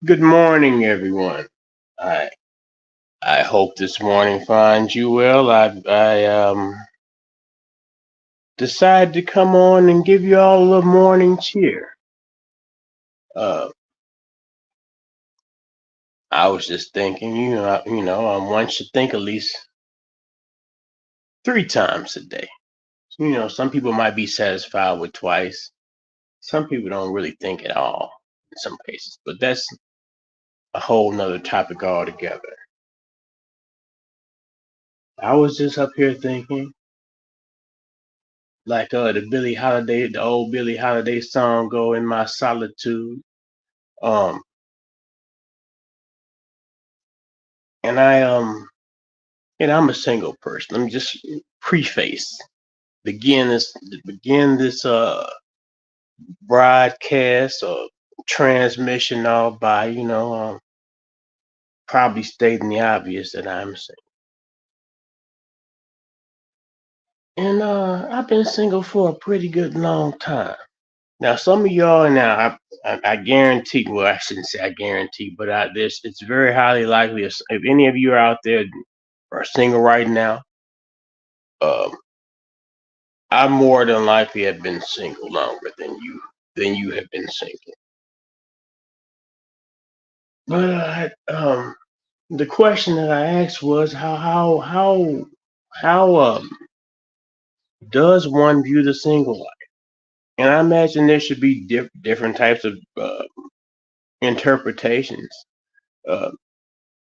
Good morning, everyone. I I hope this morning finds you well. I decided to come on and give you all a little morning cheer. Uh, I was just thinking, one should think at least 3 times a day. Some people might be satisfied with twice. Some people don't really think at all in some cases, but that's a whole nother topic altogether. I was just up here thinking, like the old Billie Holiday song, "Go in My Solitude." Um, and I'm a single person. Let me just preface begin this broadcast or transmission all by probably stating the obvious that I'm single. And I've been single for a pretty good long time. Now, some of y'all now, I guarantee. Well, I shouldn't say I guarantee, but it's very highly likely if any of you are out there are single right now. Um, I more than likely have been single longer than you have been single. But the question that I asked was how does one view the single life? And I imagine there should be different types of interpretations. Uh,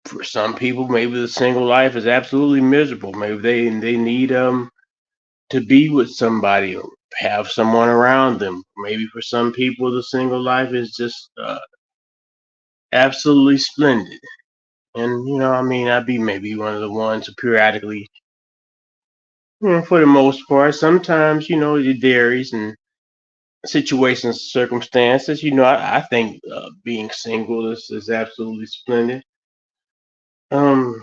for some people, maybe the single life is absolutely miserable. Maybe they need to be with somebody or have someone around them. Maybe for some people, the single life is just absolutely splendid. And I'd be maybe one of the ones who periodically, for the most part, sometimes it varies and situations, circumstances. I think being single is absolutely splendid. Um,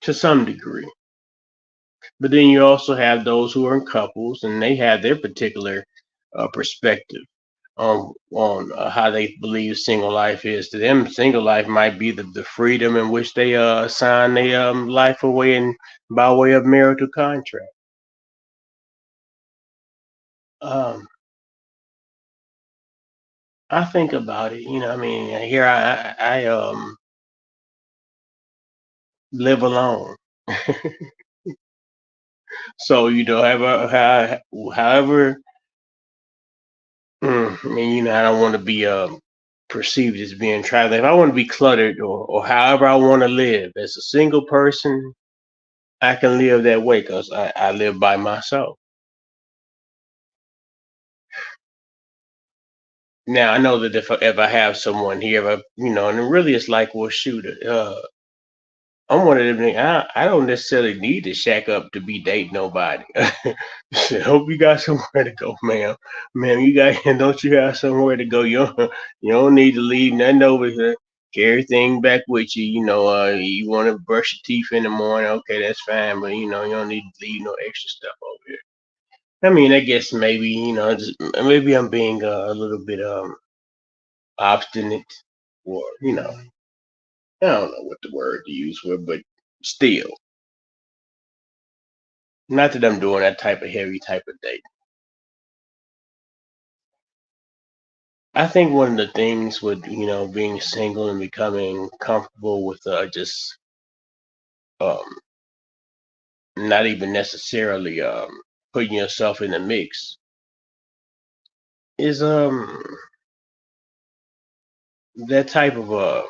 to some degree. But then you also have those who are in couples, and they have their particular perspective on how they believe single life is. To them, single life might be the freedom in which they sign their life away in by way of marital contract. Um, I think about it. Here I live alone. So however, I don't want to be perceived as being traveling. If I want to be cluttered or however I want to live as a single person, I can live that way because I live by myself. Now I know that if I have someone here, and really it's like, well, shoot, I'm one of them. I don't necessarily need to shack up to be dating nobody. Hope you got somewhere to go, ma'am. Ma'am, you got don't you have somewhere to go? You don't need to leave nothing over here. Carry everything back with you. You want to brush your teeth in the morning. Okay, that's fine, but you don't need to leave no extra stuff over here. I guess maybe maybe I'm being a little bit obstinate, or I don't know what the word to use for, it, but still. Not that I'm doing that type of heavy type of date. I think one of the things with being single and becoming comfortable with just um, not even necessarily putting yourself in the mix is that type of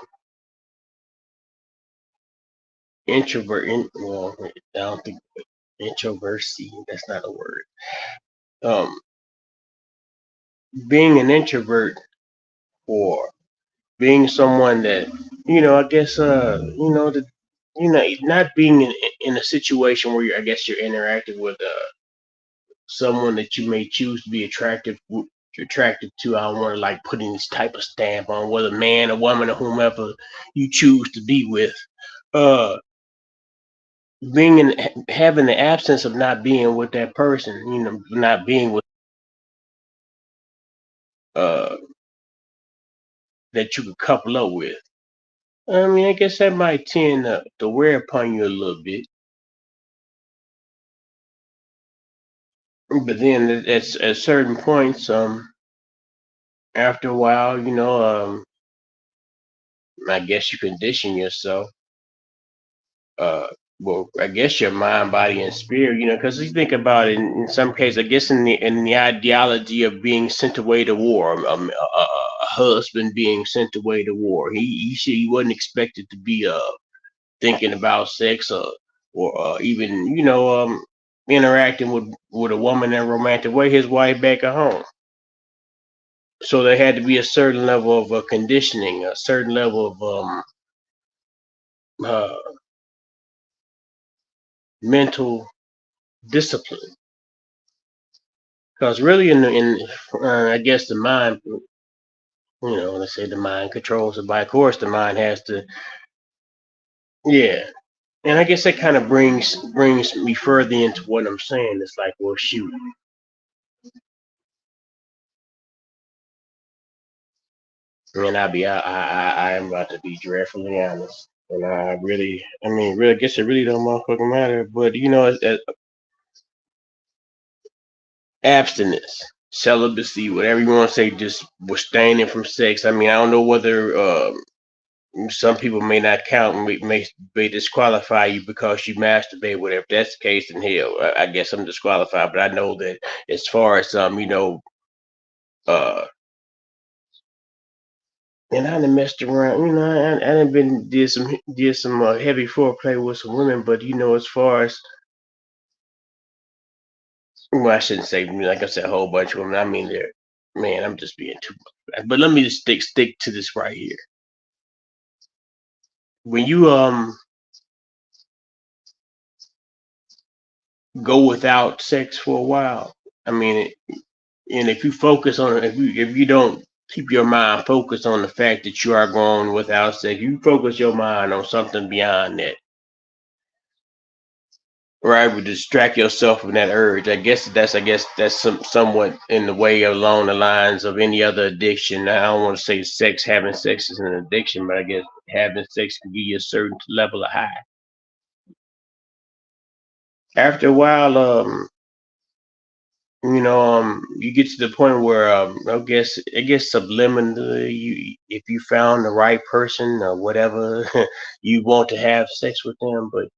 introvert. Well, I don't think introversy. That's not a word. Um, being an introvert or being someone that I guess not being in a situation where I guess you're interacting with someone that you may choose to be attracted to. I don't want to like put any type of stamp on whether man or woman or whomever you choose to be with. Uh, being in having the absence of not being with that person, not being with uh that you could couple up with. I mean, I guess that might tend to wear upon you a little bit, but then at certain points, after a while, I guess you condition yourself. Uh, well, I guess your mind, body, and spirit. Because you think about it, in some cases, I guess in the ideology of being sent away to war, a husband being sent away to war, he wasn't expected to be thinking about sex or even interacting with a woman in a romantic way. His wife back at home. So there had to be a certain level of conditioning, a certain level of uh, mental discipline. Because really, I guess the mind, let's say the mind controls the body. Of course, the mind has to, yeah. And I guess that kind of brings me further into what I'm saying. It's like, well, shoot, man, I am about to be dreadfully honest, and I mean, really, I guess it really don't motherfucking matter. But abstinence, celibacy, whatever you want to say, just abstaining from sex. I mean, I don't know whether some people may not count and may disqualify you because you masturbate. Whatever that's the case, in hell, I guess I'm disqualified. But I know that as far as uh, and I done messed around. I done been did some heavy foreplay with some women. But as far as, well, I shouldn't say, like I said, a whole bunch of women. I mean, they're, man, I'm just being too much. But let me just stick to this right here. When you go without sex for a while, I mean, and if you focus on, if you don't keep your mind focused on the fact that you are going without sex, you focus your mind on something beyond that, right? Would distract yourself from that urge. I guess that's somewhat in the way along the lines of any other addiction. I don't want to say having sex is an addiction, but I guess having sex can give you a certain level of high. After a while, you get to the point where, I guess subliminally, if you found the right person or whatever, you want to have sex with them. But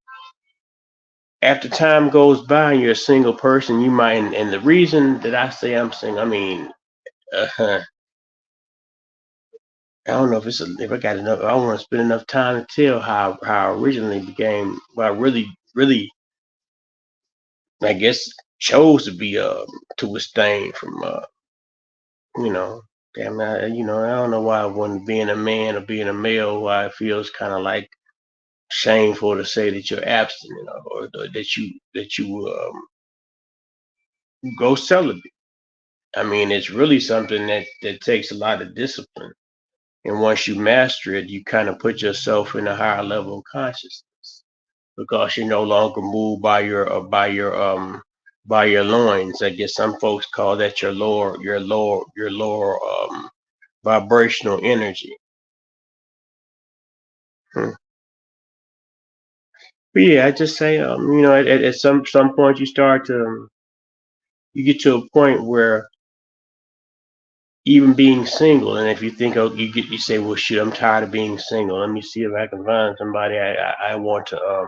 after time goes by and you're a single person, you might, and the reason that I say I'm single, I mean, I don't know if I got enough. I don't want to spend enough time to tell how I originally became. Well, I really, I guess, chose to be to abstain from you know, damn, I don't know why when being a man or being a male, why it feels kind of like shameful to say that you're abstinent, or that you go celibate. I mean, it's really something that takes a lot of discipline. And once you master it, you kind of put yourself in a higher level of consciousness because you're no longer moved by your loins. I guess some folks call that your lower vibrational energy. Hmm. But yeah, I just say, at some point you get to a point where even being single, and if you think, oh, you say, well, shit, I'm tired of being single. Let me see if I can find somebody I want to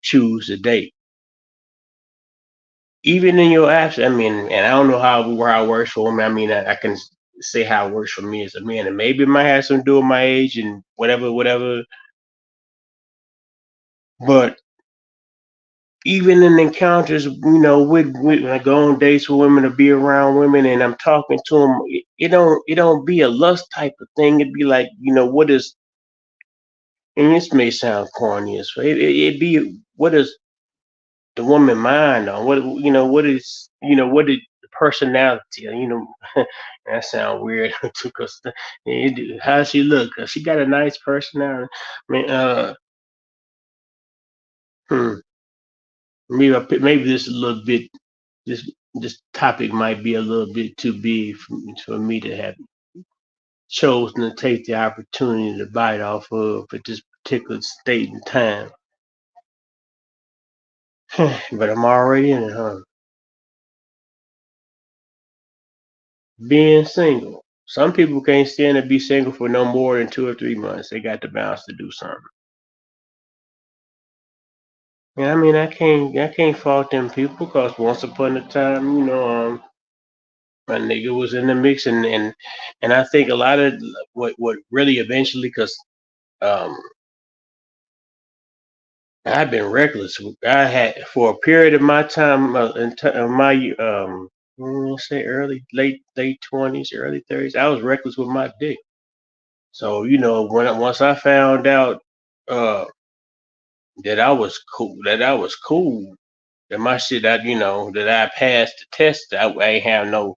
choose to date. Even in your absence, I mean, and I don't know how it works for women. I mean, I can say how it works for me as a man, and maybe it might have something to do with my age and whatever. But even in encounters, with when I go on dates with women or be around women and I'm talking to them, it don't be a lust type of thing. It'd be like, what is, and this may sound corny as well. It'd be, what is the woman mind on? What is the personality? That sound weird because how she look? She got a nice personality. I mean, hmm, maybe this a little bit. This this topic might be a little bit too big for me to have chosen to take the opportunity to bite off of at this particular state and time. But I'm already in it, huh? Being single. Some people can't stand to be single for no more than 2 or 3 months. They got the bounce to do something. And I mean, I can't fault them people because once upon a time, a nigga was in the mix, and I think a lot of what really eventually, because um, I've been reckless. I had for a period of my time, of my let's say late 20s, early 30s. I was reckless with my dick. So once I found out uh, that I was cool, that my shit, that I passed the test. I ain't have no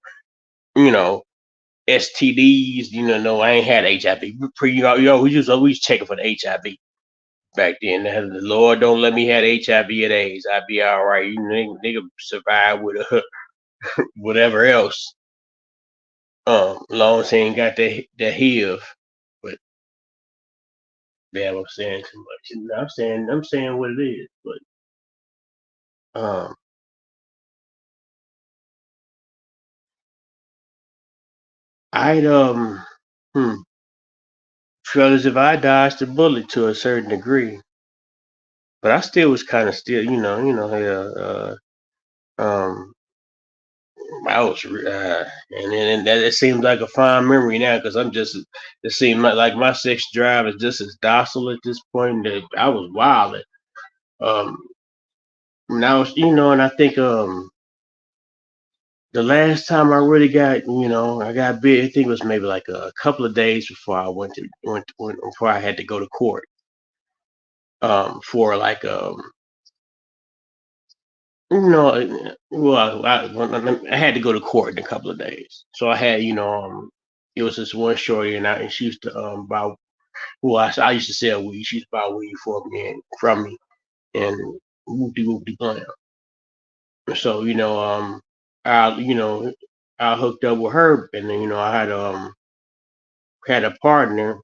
you know STDs. No, I ain't had HIV. We just always checking for the HIV back then. The Lord don't let me have HIV and AIDS. I'd be all right. Nigga survive with whatever else. Long as he ain't got that HIV. But damn, I'm saying too much. I'm saying what it is. But I'd hmm, feel as if I dodged the bullet to a certain degree, but I still was kind of still, I was, and that it seems like a fond memory now because I'm just. It seemed like my sex drive is just as docile at this point. That I was wild. Um, and I was, and I think the last time I really got, I got bit. I think it was maybe like a couple of days before I went before I had to go to court. For like well, I had to go to court in a couple of days. So I had, it was this one shorty, and she used to buy. Well, I used to sell weed. She used to buy weed for me and from me, and whoopty whoopty blam. So I I hooked up with her, and then I had a partner,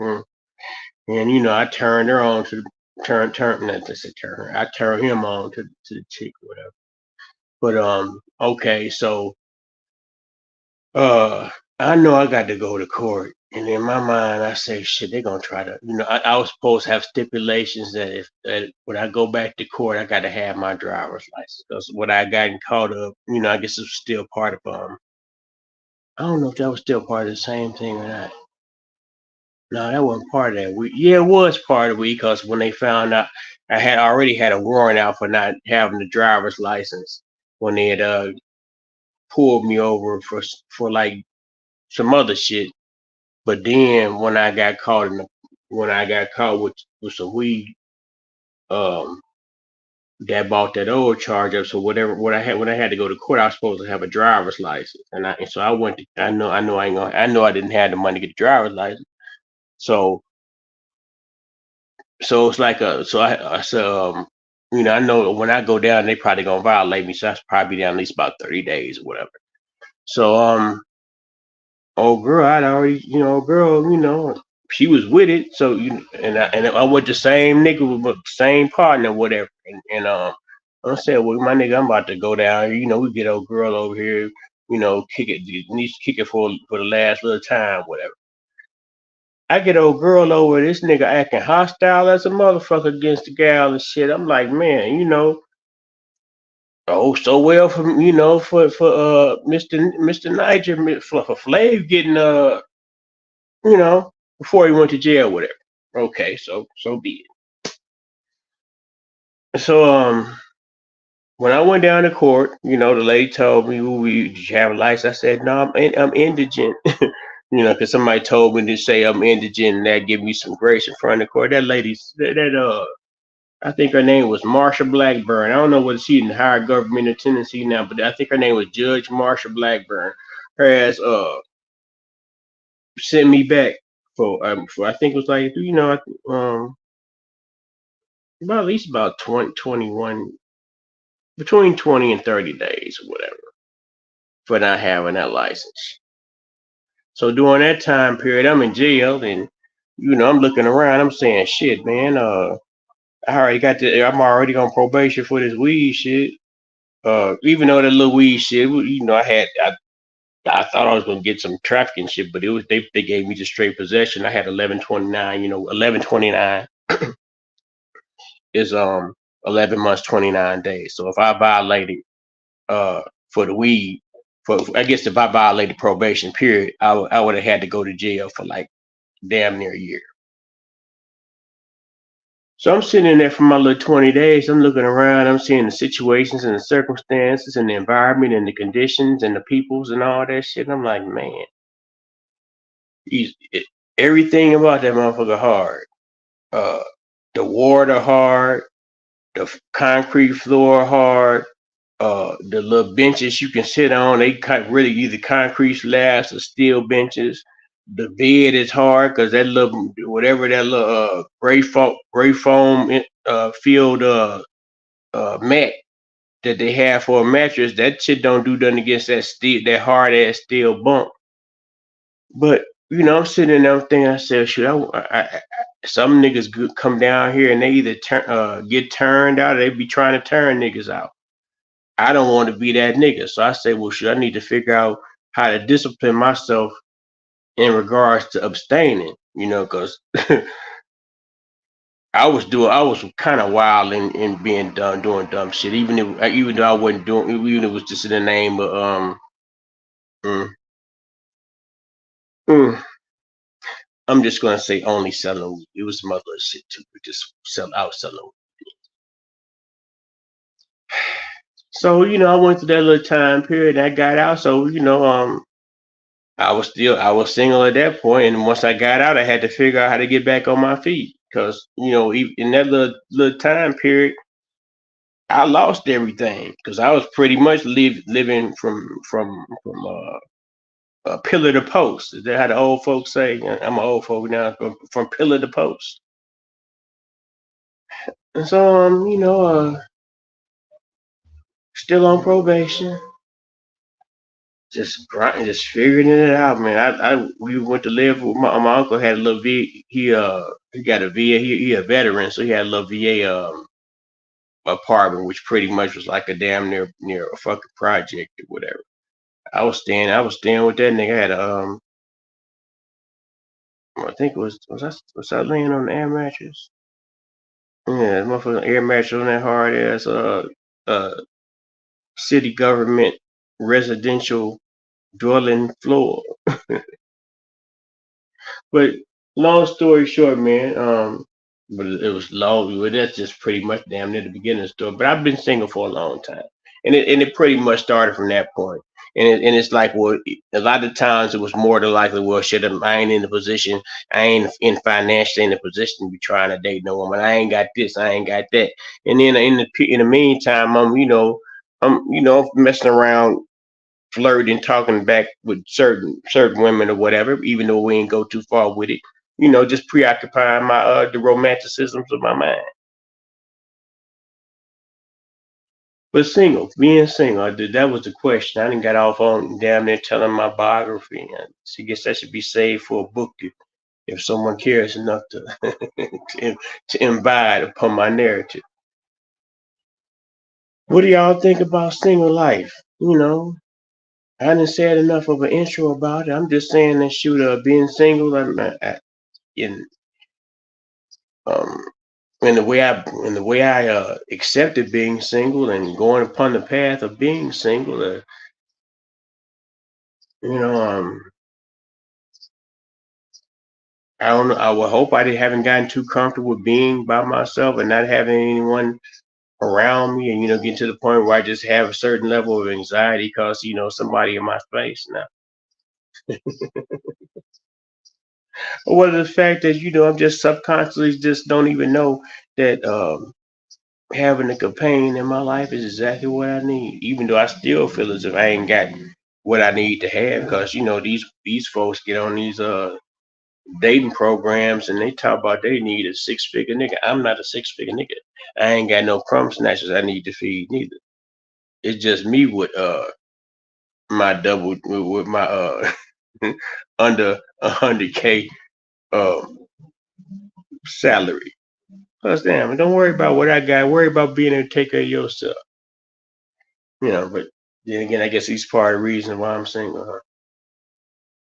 mm, and I turned her on to turn not to say turn her. I turned him on to the chick, or whatever. But okay, so Uh, I know I got to go to court, and in my mind, I say, shit, they're gonna try to. I was supposed to have stipulations that when I go back to court, I got to have my driver's license because what I gotten caught up, I guess it was still part of I don't know if that was still part of the same thing or not. No, that wasn't part of that week. Yeah, it was part of the week because when they found out, I had already had a warrant out for not having the driver's license when they had pulled me over for like some other shit. But then when I got caught with some weed, um, that bought that old charge up. So whatever what I had when I had to go to court, I was supposed to have a driver's license, and so I went. I know I didn't have the money to get a driver's license. So so it's like I know when I go down, they probably gonna violate me. So that's probably down at least about 30 days or whatever. So old girl, I'd already, girl, she was with it. So and I went the same nigga with the same partner, whatever. And I said, well, my nigga, I'm about to go down. We get old girl over here. Kick it. Needs to kick it for the last little time, whatever. I get old girl over this nigga acting hostile as a motherfucker against the gal and shit. I'm like, man, oh, so well for Mr. Niger for Flav getting you know, before he went to jail, whatever. Okay, so be it. So when I went down to court, the lady told me, did you have a license? I said, no, I'm indigent. Because somebody told me to say I'm indigent, and that give me some grace in front of the court. That lady, I think her name was Marsha Blackburn. I don't know whether she's in higher government in Tennessee now, but I think her name was Judge Marsha Blackburn. Her ass sent me back for I think it was like about at least about 20, 21, between 20 and 30 days or whatever for not having that license. So during that time period, I'm in jail, and I'm looking around. I'm saying, shit, man. I already got the. I'm already on probation for this weed shit. Even though that little weed shit, I thought I was gonna get some trafficking shit, but it was they gave me just straight possession. I had 1129. 1129 is 11 months 29 days. So if I violated uh for the weed, for I guess if I violated probation period, I would have had to go to jail for like damn near a year. So I'm sitting in there for my little 20 days. I'm looking around. I'm seeing the situations and the circumstances and the environment and the conditions and the peoples and all that shit. And I'm like, man, he's, it, everything about that motherfucker hard. Uh, the water hard, the concrete floor hard, the little benches you can sit on, they really either concrete slabs or steel benches. The bed is hard because that little whatever that little gray foam filled mat that they have for a mattress, that shit don't do nothing against that hard ass steel bunk. But I'm sitting there thinking, I said, shoot, some niggas come down here and they either get turned out or they be trying to turn niggas out. I don't want to be that nigga. So I say, well, shoot, I need to figure out how to discipline myself in regards to abstaining, because I was kind of wild in being done doing dumb shit, even though I wasn't doing, even if it was just in the name of mm, mm, I'm just gonna say only selling weed. It was some other shit too, but just I was selling weed. So I went through that little time period and I got out. So I was single at that point, and once I got out, I had to figure out how to get back on my feet because in that little time period, I lost everything because I was pretty much living from pillar to post. Is that how the old folks say? I'm an old folk now, from pillar to post. And so still on probation, just grinding, just figuring it out, man. We went to live with my uncle had a little V. He got a VA. He a veteran, so he had a little VA apartment, which pretty much was like a damn near a fucking project or whatever. I was staying with that nigga. I had I think it was I laying on the air mattress? Yeah, motherfucking air mattress on that hard ass uh city government residential dwelling floor. But long story short, man, but it was long. Well, that's just pretty much damn near the beginning of the story. But I've been single for a long time, and it pretty much started from that point. And it's like, well, a lot of times it was more than likely, well, shit, I ain't in the position, I ain't in financially in the position to be trying to date no woman. I ain't got this, I ain't got that. And then in the meantime, I'm messing around, flirting, talking back with certain women or whatever, even though we ain't go too far with it. Just preoccupying my the romanticisms of my mind. But being single, that was the question. I didn't got off on damn near telling my biography. And I guess that should be saved for a book if someone cares enough to to imbibe upon my narrative. What do y'all think about single life? I didn't say enough of an intro about it. I'm just saying that shoot, being single, in um, and the way I accepted being single and going upon the path of being single, you know, I don't know. I would hope haven't gotten too comfortable with being by myself and not having anyone around me, and get to the point where I just have a certain level of anxiety because somebody in my face now. Or the fact that I'm just subconsciously just don't even know that having a companion in my life is exactly what I need, even though I still feel as if I ain't got what I need to have because these folks get on these dating programs and they talk about they need a 6 figure nigga. I'm not a 6 figure nigga. I ain't got no crumb snatchers I need to feed neither. It's just me with my double with my under 100K um, salary. Plus, damn, don't worry about what I got. Worry about being able to take care of yourself. But then again, I guess he's part of the reason why I'm single. Huh?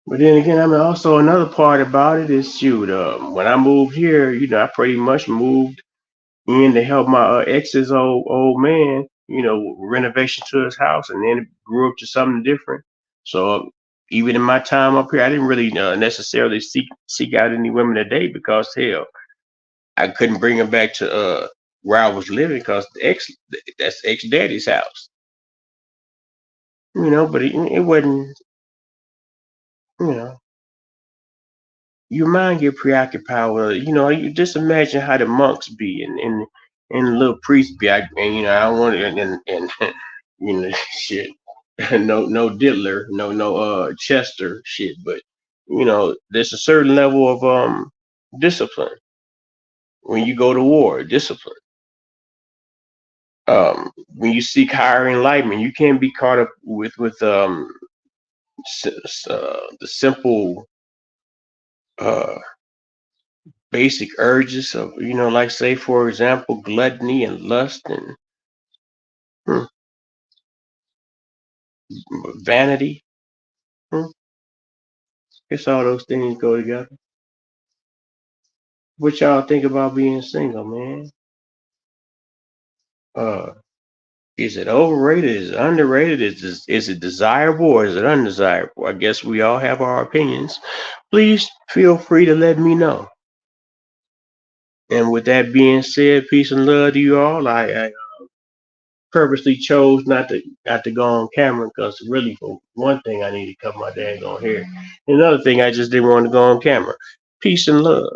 But then again, I mean, also another part about it is, shoot, when I moved here, I pretty much moved in to help my ex's old man, renovation to his house, and then it grew up to something different. So even in my time up here, I didn't really necessarily seek out any women to date because hell, I couldn't bring them back to where I was living because that's ex daddy's house. But it wasn't, you know, your mind get preoccupied with you just imagine how the monks be and the little priests be. I don't want to and shit. No diddler, no Chester shit, but there's a certain level of discipline when you go to war. Discipline. When you seek higher enlightenment, you can't be caught up with the simple uh basic urges of like say for example gluttony and lust and hmm, vanity. hmm, Guess all those things go together. What y'all think about being single, man? uh is it overrated, is it underrated, is it desirable or is it undesirable? I guess we all have our opinions. Please feel free to let me know. And with that being said, peace and love to you all. I purposely chose not to go on camera because really, for one thing, I need to cut my daggone hair. Another thing, I just didn't want to go on camera. Peace and love.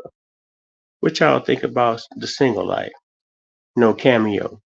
What y'all think about the single life? No cameo.